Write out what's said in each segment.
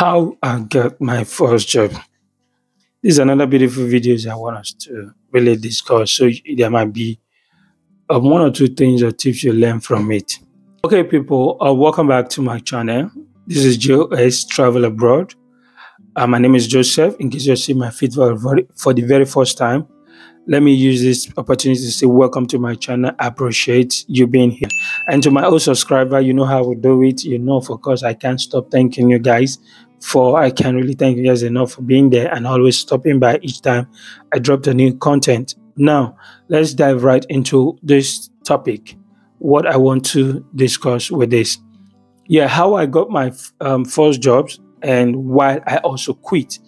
How I got my first job. This is another beautiful videos I want us to really discuss. So there might be one or two things or tips you learn from it. Okay, people, welcome back to my channel. This is J.O.S. Travel Abroad. My name is Joseph. In case you see my feed for the very first time, let me use this opportunity to say welcome to my channel. I appreciate you being here. And to my old subscriber, you know how we do it. You know, of course, I can't stop thanking you guys I can't really thank you guys enough for being there and always stopping by each time I dropped a new content. Now, let's dive right into this topic. What I want to discuss with this. Yeah, how I got my first jobs and why I also quit.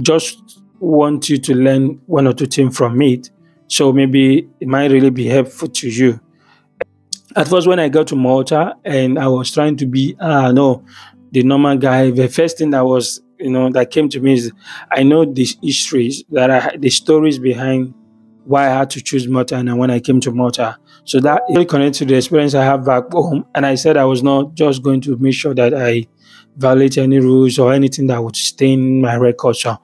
Just want you to learn one or two things from it. So maybe it might really be helpful to you. At first, when I got to Malta and I was trying to be, no, the normal guy, the first thing that came to me is I know the histories the stories behind why I had to choose Malta and when I came to Malta. So that really connected to the experience I have back home. And I said I was not just going to make sure that I violate any rules or anything that would stain my record. So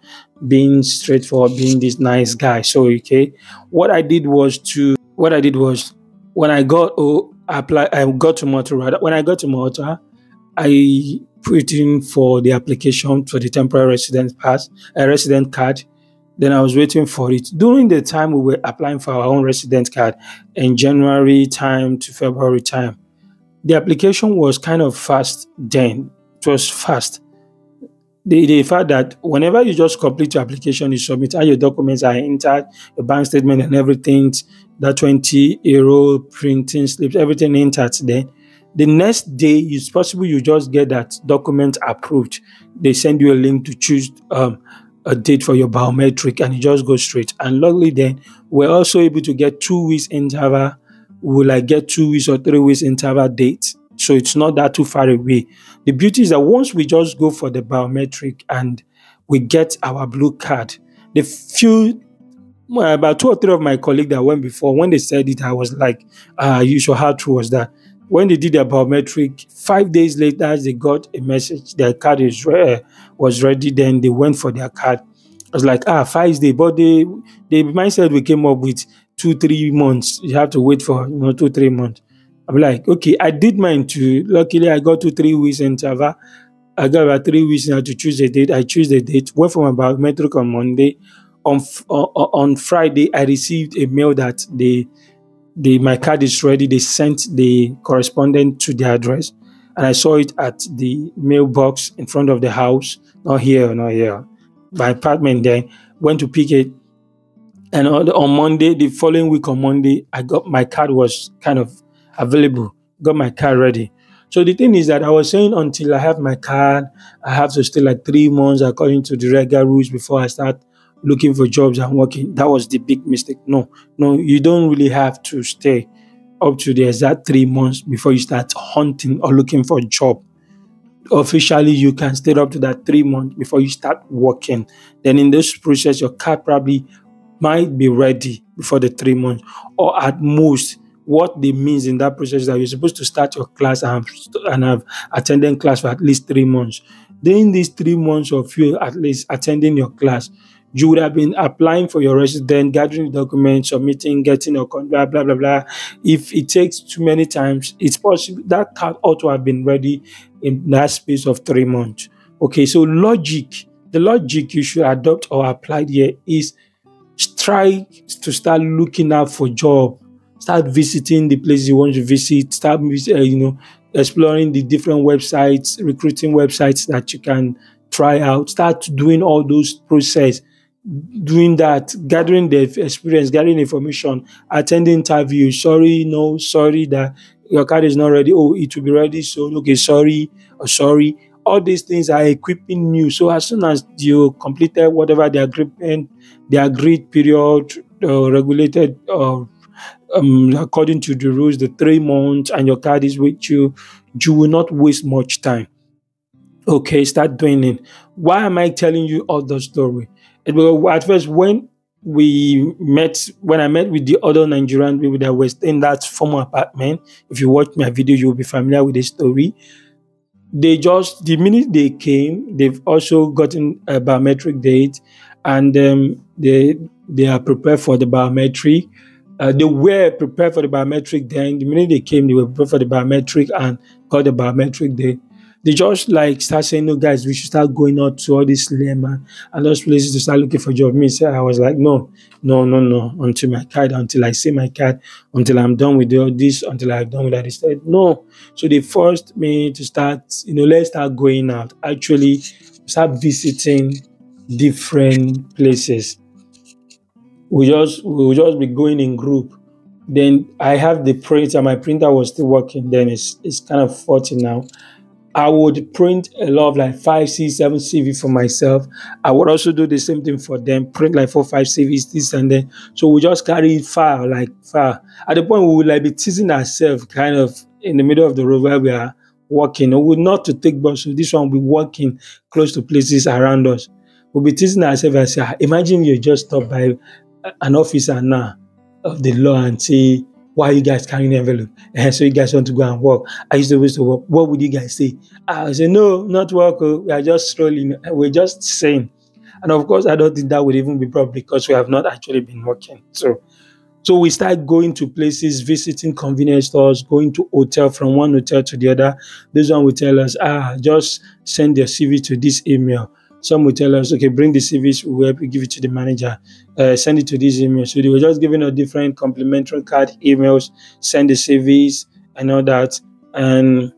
being straightforward, being this nice guy. So okay, what I did was when I got I got to Malta rather. When I got to Malta, I put in for the application for the temporary resident card. Then I was waiting for it. During the time we were applying for our own resident card in January time to February time, the application was kind of fast then. It was fast. The fact that whenever you just complete your application, you submit all your documents are entered, your bank statement and everything, that 20 euro printing slips, everything entered then. The next day, it's possible you just get that document approved. They send you a link to choose a date for your biometric and you just go straight. And luckily then, we're also able to get 2 weeks interval. Will I get 2 weeks or 3 weeks interval date? So it's not that too far away. The beauty is that once we just go for the biometric and we get our blue card, about 2 or 3 of my colleagues that went before, when they said it, I was like, you sure how true was that? When they did their biometric, 5 days later, they got a message, their card was ready, then they went for their card. I was like, 5 days, but the mindset we came up with 2-3 months. You have to wait for 2-3 months. I'm like, okay, I did mine too. Luckily, I got 2-3 weeks interval. I got about 3 weeks now to choose a date. I choose the date. Went for my biometric on Monday. On Friday, I received a mail that my card is ready. They sent the correspondent to the address, and I saw it at the mailbox in front of the house. Not here. My apartment. Then went to pick it, and on Monday, the following week on Monday, I got my card was kind of available. Got my card ready. So the thing is that I was saying until I have my card, I have to stay like 3 months according to the regular rules before I start looking for jobs and working. That was the big mistake. No, you don't really have to stay up to the exact 3 months before you start hunting or looking for a job. Officially, you can stay up to that 3 months before you start working. Then in this process, your card probably might be ready before the 3 months, or at most, what they means in that process is that you're supposed to start your class and have attended class for at least 3 months. During these 3 months of you at least attending your class, you would have been applying for your resident, gathering documents, submitting, getting your contract, blah, blah, blah. If it takes too many times, it's possible that card ought to have been ready in that space of 3 months. Okay, so the logic you should adopt or apply here is try to start looking out for job. Start visiting the places you want to visit. Start, exploring the different websites, recruiting websites that you can try out. Start doing all those process. Doing that, gathering the experience, gathering information, attending interviews. Sorry that your card is not ready. Oh, it will be ready soon. Okay, sorry. All these things are equipping you. So as soon as you completed whatever the agreed period, regulated, according to the rules, the 3 months, and your card is with you, you will not waste much time. Okay, start doing it. Why am I telling you all the story? At first, when I met with the other Nigerian people that were in that former apartment, if you watch my video, you'll be familiar with the story. They just the minute they came, they've also gotten a biometric date, and they are prepared for the biometric. They were prepared for the biometric. Then the minute they came, they were prepared for the biometric and got the biometric day. They just like start saying, "No, guys, we should start going out to all these layman and those places to start looking for job." Me, say, I was like, "No, no, no, no, until my card, until I see my card, until I'm done with all this, until I'm done with that." They said, "No." So they forced me to start, let's start going out. Actually, start visiting different places. We will just be going in group. Then I have the printer. My printer was still working. Then it's kind of faulty now. I would print a lot of like 5, 6, 7 CV for myself. I would also do the same thing for them, print like 4, 5 CVs, this and then. So we just carry it far, like far. At the point we would like be teasing ourselves kind of in the middle of the road where we are walking. We would not to take bus. So this one will be walking close to places around us. We'll be teasing ourselves and say, imagine you just stop by an officer now of the law and say, why are you guys carrying the envelope? And so you guys want to go and work. I used to always to work. What would you guys say? I say, no, not work. Oh. We are just strolling. We're just saying. And of course, I don't think that would even be problem because we have not actually been working. So we start going to places, visiting convenience stores, going to hotel from one hotel to the other. This one will tell us, just send your CV to this email. Some will tell us, okay, bring the CVs, we'll help you give it to the manager, send it to this email. So they were just giving us different complimentary card emails, send the CVs and all that. And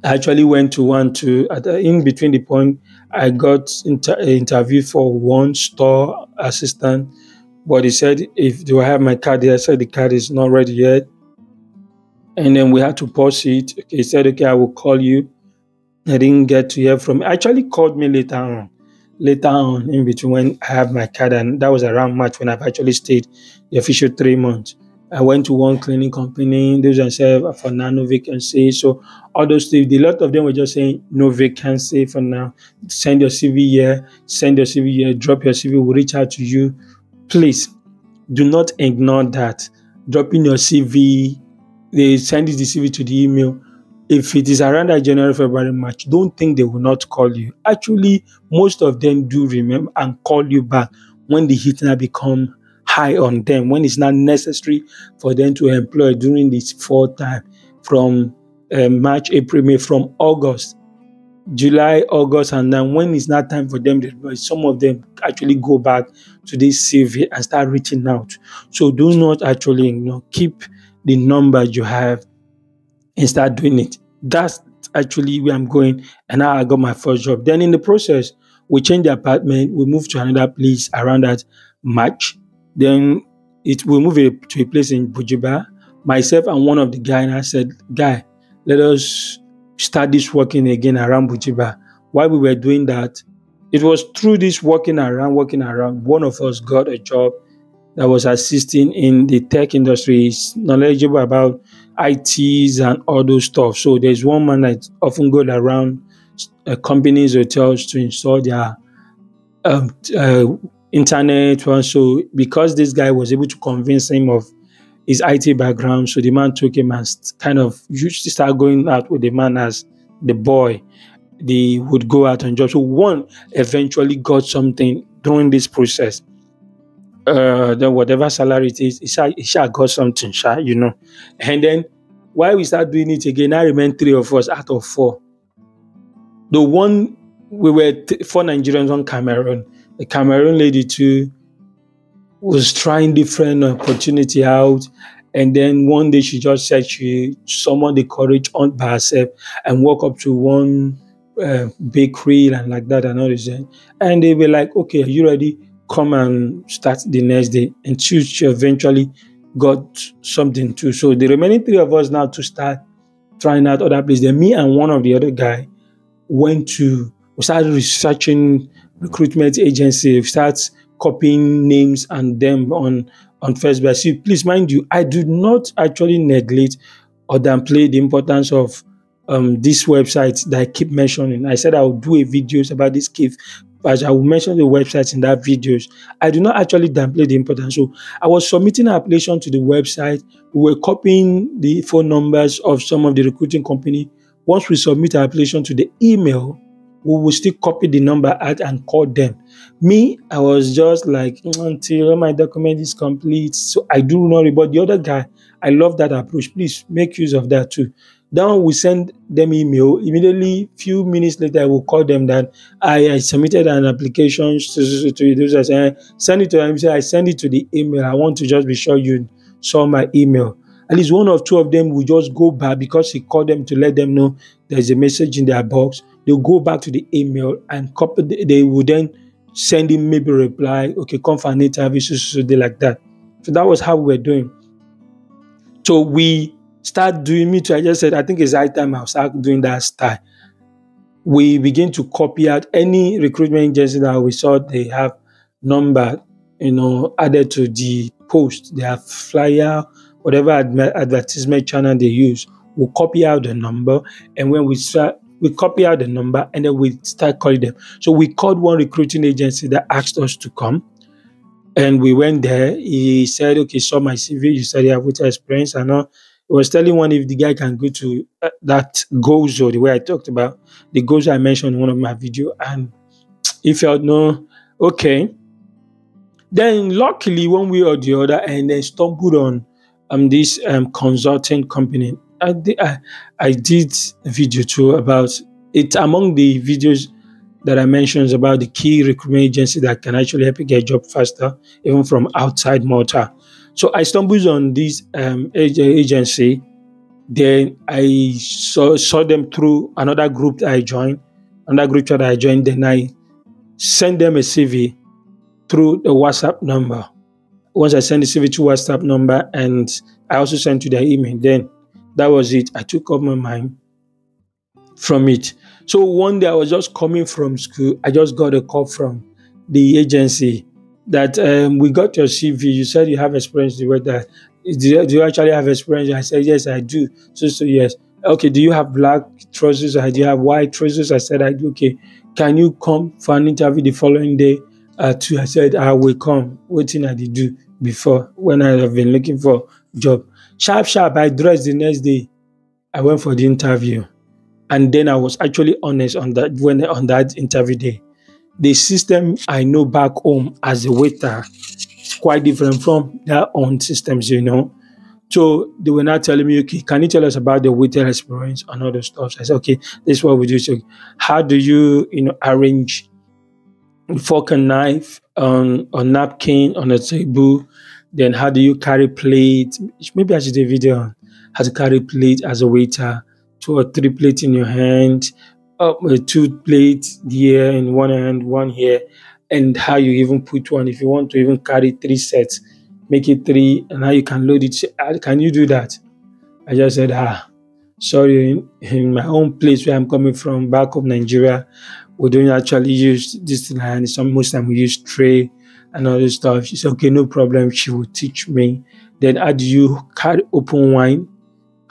I actually went to one to, in between the point, I got interviewed for one store assistant. But he said, if do I have my card there? I said the card is not ready yet. And then we had to pause it. Okay, he said, okay, I will call you. I didn't get to hear from him. Actually called me later on in between when I have my card, and that was around March when I've actually stayed the official 3 months. I went to one cleaning company, those and said for now no vacancy. So all those things, a lot of them were just saying no vacancy for now. Send your CV here, drop your CV, we'll reach out to you. Please do not ignore that. Dropping your CV, they send the CV to the email. If it is around that January, February, March, don't think they will not call you. Actually, most of them do remember and call you back when the heat now become high on them, when it's not necessary for them to employ during this fall time from March, April, May, from August, July, August, and then when it's not time for them to employ, some of them actually go back to this CV and start reaching out. So do not actually, keep the number you have and start doing it. That's actually where I'm going. And now I got my first job. Then in the process, we changed the apartment. We moved to another place around that March. Then we moved to a place in Bujiba. Myself and one of the guys, and I said, guy, let us start this working again around Bujiba. While we were doing that, it was through this working around, one of us got a job that was assisting in the tech industry. Is knowledgeable about ITs and all those stuff. So there's one man that often goes around companies, hotels to install their internet one. So because this guy was able to convince him of his IT background, so the man took him and kind of used to start going out with the man as the boy. They would go out on jobs. So one eventually got something during this process. Then whatever salary it is, he shall got something, And then while we start doing it again, I remember 3 of us out of 4. The one we were 4 Nigerians, on Cameroon. The Cameroon lady too was trying different opportunity out, and then one day she just said she summoned the courage on by herself and walk up to one bakery and like that and all this. And they were like, "Okay, are you ready? Come and start the next day." And she eventually got something too. So the remaining 3 of us now to start trying out other places. Then me and one of the other guy we started researching recruitment agency. We start copying names and them on Facebook. See, please mind you, I do not actually neglect or downplay the importance of this website that I keep mentioning. I said I will do a videos about this cave, but I will mention the websites in that videos. I do not actually downplay the importance. So I was submitting an application to the website. We were copying the phone numbers of some of the recruiting company. Once we submit our application to the email, we will still copy the number out and call them. Me, I was just like, until all my document is complete. So I do not, but the other guy, I love that approach. Please make use of that too. Then we send them email. Immediately, few minutes later, I will call them that I submitted an application to those. I say, send it to them. Say, I send it to the email. I want to just be sure you saw my email. At least one or two of them will just go back because he called them to let them know there's a message in their box. They'll go back to the email and copy. They will then send him maybe a reply, okay, come for an interview, so like that. So that was how we were doing. So we start doing me too. I just said, I think it's high time I'll start doing that style. We begin to copy out any recruitment agency that we saw they have number, added to the post. They have flyer, whatever advertisement channel they use. We'll copy out the number, and when we copy out the number, and then we start calling them. So we called one recruiting agency that asked us to come, and we went there. He said, okay, saw my CV. You said you have waiter experience. I know. He was telling one if the guy can go to that Gozo, the way I talked about, the Gozo I mentioned in one of my videos. And he felt, no, okay. Then luckily, one way or the other, and then stumbled on this consulting company. I did a video too about it. Among the videos that I mentioned is about the key recruitment agency that can actually help you get a job faster, even from outside Malta. So I stumbled on this agency. Then I saw them through another group that I joined. Then I sent them a CV through the WhatsApp number. Once I sent the CV to WhatsApp number, and I also sent to their email, then that was it. I took off my mind from it. So one day I was just coming from school. I just got a call from the agency that we got your CV. You said you have experience. Do you actually have experience? I said, yes, I do. So yes. Okay, do you have black trousers? Do you have white trousers? I said, I do. Okay, can you come for an interview the following day? Too. I said, I will come. What thing I did do before when I have been looking for a job? Sharp, I dressed the next day. I went for the interview. And then I was actually honest on that interview day. The system I know back home as a waiter is quite different from their own systems, So they were not telling me, okay, can you tell us about the waiter experience and other stuff? So I said, okay, this is what we do. So how do you, arrange fork and knife on napkin on a table? Then how do you carry plate? Maybe I should do a video on how to carry plate as a waiter. 2 or 3 plates in your hand, 2 plates here in one hand, one here, and how you even put one. If you want to even carry 3 sets, make it 3, and how you can load it. Can you do that? I just said, sorry, in my own place where I'm coming from, back of Nigeria, we don't actually use this line. Most time we use tray and all this stuff. She said, okay, no problem. She will teach me. Then how do you carry open wine?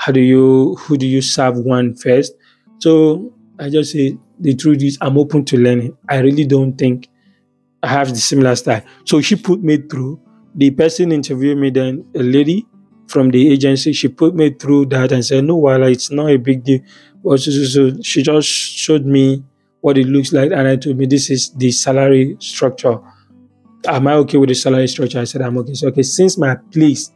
Who do you serve one first? So I just say the truth is I'm open to learning. I really don't think I have the similar style. So she put me through. The person interviewed me then, a lady from the agency, she put me through that and said, no, well, it's not a big deal. But so she just showed me what it looks like, and I told me this is the salary structure. Am I okay with the salary structure? I said I'm okay. So okay, since my place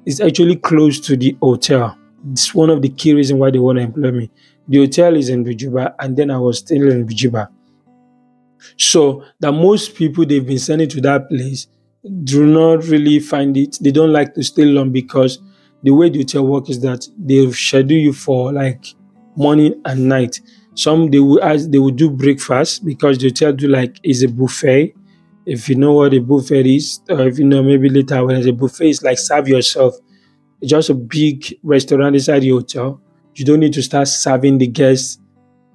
is actually close to the hotel, it's one of the key reasons why they want to employ me. The hotel is in Bijuba, and then I was still in Bijuba. So that most people they've been sending to that place do not really find it. They don't like to stay long because the way the hotel work is that they schedule you for like morning and night. Some they will do breakfast because the hotel is a buffet. If you know what a buffet is, or if you know maybe later when it's a buffet, it's like serve yourself. It's just a big restaurant inside the hotel. You don't need to start serving the guests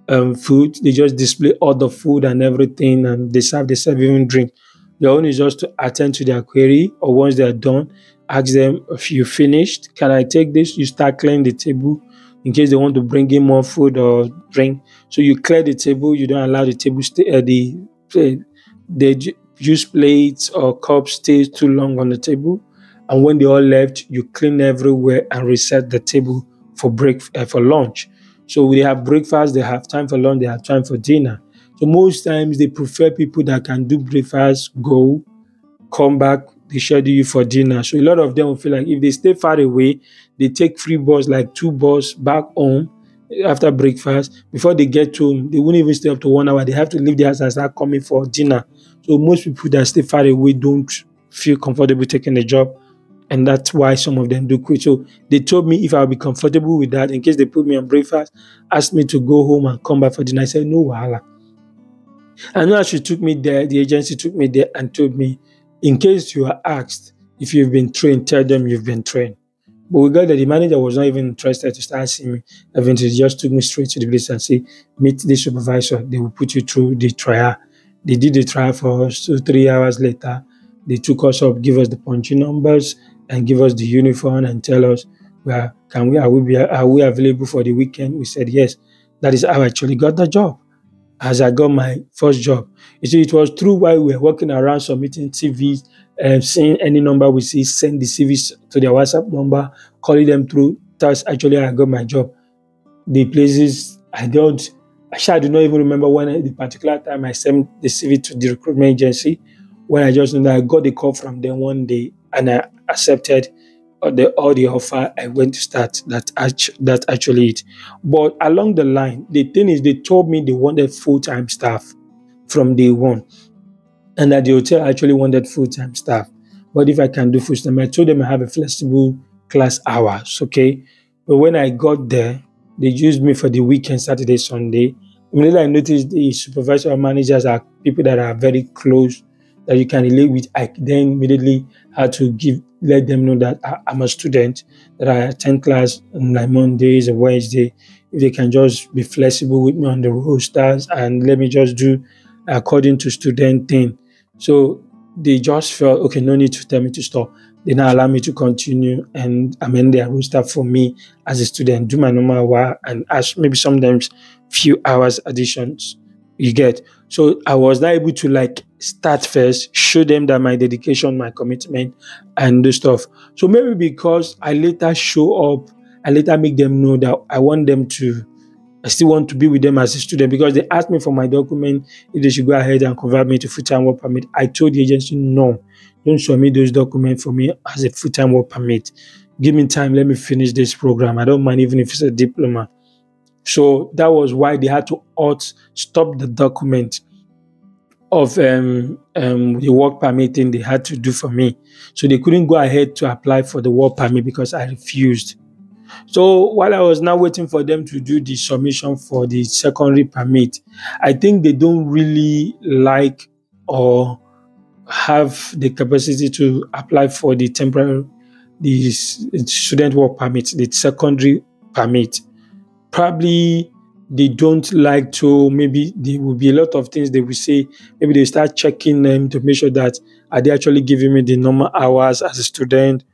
food. They just display all the food and everything, and they serve even drink. Your own is just to attend to their query, or once they are done, ask them if you finished. Can I take this? You start clearing the table in case they want to bring in more food or drink. So you clear the table. You don't allow the table the juice plates or cups stay too long on the table. And when they all left, you clean everywhere and reset the table for lunch. So they have breakfast, they have time for lunch, they have time for dinner. So most times they prefer people that can do breakfast, go, come back, they schedule you for dinner. So a lot of them will feel like if they stay far away, they take free bus, like two bus back home after breakfast. Before they get home, they won't even stay up to 1 hour. They have to leave the house and start coming for dinner. So most people that stay far away don't feel comfortable taking the job. And that's why some of them do quit. So they told me if I'll be comfortable with that, in case they put me on breakfast, asked me to go home and come back for dinner. I said, no, wahala. I know she took me there, the agency took me there and told me, in case you are asked if you've been trained, tell them you've been trained. But we got that the manager was not even interested to start seeing me. Eventually, just took me straight to the place and say, meet the supervisor. They will put you through the trial. They did the trial for us. 2, 3 hours later, they took us up, give us the punching numbers, and give us the uniform and tell us, well, are we available for the weekend? We said yes. That is how I actually got the job as I got my first job. You see, it was through while we were walking around submitting CVs, seeing any number we see, send the CVs to their WhatsApp number, calling them through. That's actually how I got my job. The places I do not even remember the particular time I sent the CV to the recruitment agency. When I just know that I got the call from them one day and I accepted all the offer. I went to start. That's actually it. But along the line, the thing is, they told me they wanted full-time staff from day one, and that the hotel actually wanted full-time staff. But if I can do full-time, I told them I have a flexible class hours, okay? But when I got there, they used me for the weekend, Saturday, Sunday. Immediately I noticed the supervisor and managers are people that are very close, that you can relate with. I then immediately had to let them know that I'm a student, that I attend class on like Mondays and Wednesday. If they can just be flexible with me on the rosters and let me just do according to student thing. So they just felt, okay, no need to tell me to stop. They now allow me to continue and amend their roster for me as a student, do my normal work and ask maybe sometimes few hours additions. You get. So I was not able to like start first, show them that my dedication, my commitment, and do stuff. So maybe because I later show up, I later make them know that I still want to be with them as a student because they asked me for my document if they should go ahead and convert me to full-time work permit. I told the agency, no, don't submit those documents for me as a full-time work permit. Give me time, let me finish this program. I don't mind even if it's a diploma. So that was why they had to stop the document of the work permit thing they had to do for me. So they couldn't go ahead to apply for the work permit because I refused. So while I was now waiting for them to do the submission for the secondary permit, I think they don't really like or have the capacity to apply for the student work permit, the secondary permit. Probably they don't like to, maybe there will be a lot of things they will say. Maybe they start checking them to make sure that are they actually giving me the normal hours as a student,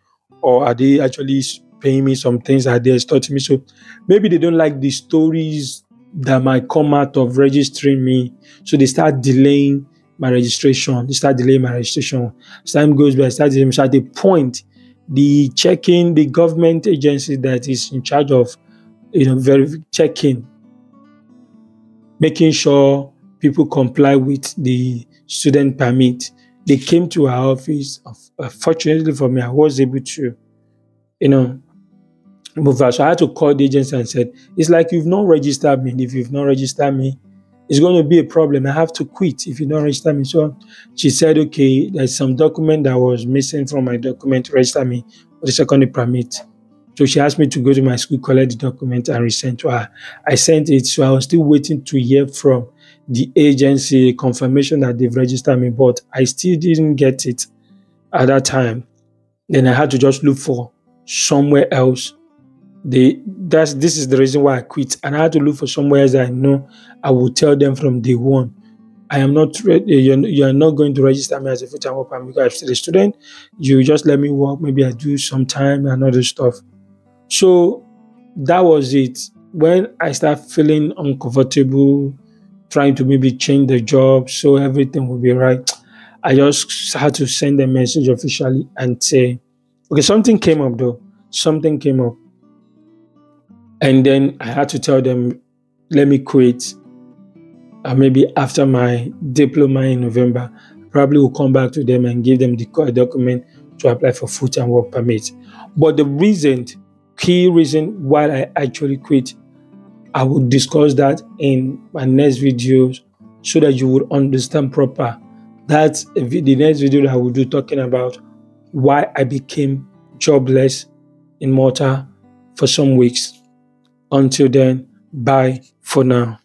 or are they actually paying me some things, are they extorting me? So maybe they don't like the stories that might come out of registering me. So they start delaying my registration. As time goes by, so at the point, the government agency that is in charge of checking, making sure people comply with the student permit. They came to our office. Fortunately for me, I was able to, move out. So I had to call the agency and said, it's like you've not registered me. And if you've not registered me, it's going to be a problem. I have to quit if you don't register me. So she said, okay, there's some document that was missing from my document to register me for the secondary permit. So she asked me to go to my school, collect the document, and resend to her. I sent it, so I was still waiting to hear from the agency confirmation that they've registered me, but I still didn't get it at that time. Then I had to just look for somewhere else. This is the reason why I quit, and I had to look for somewhere else that I know I will tell them from day one, I am not ready. You are not going to register me as a full-time worker because I'm still a student. You just let me work. Maybe I do some time and other stuff. So that was it. When I start feeling uncomfortable, trying to maybe change the job so everything will be right, I just had to send a message officially and say, okay, something came up though. Something came up. And then I had to tell them, let me quit. Maybe after my diploma in November, probably will come back to them and give them the document to apply for full-time work permit. But the key reason why I actually quit, I will discuss that in my next videos so that you would understand proper. That's the next video that I will do, talking about why I became jobless in Malta for some weeks. Until then, bye for now.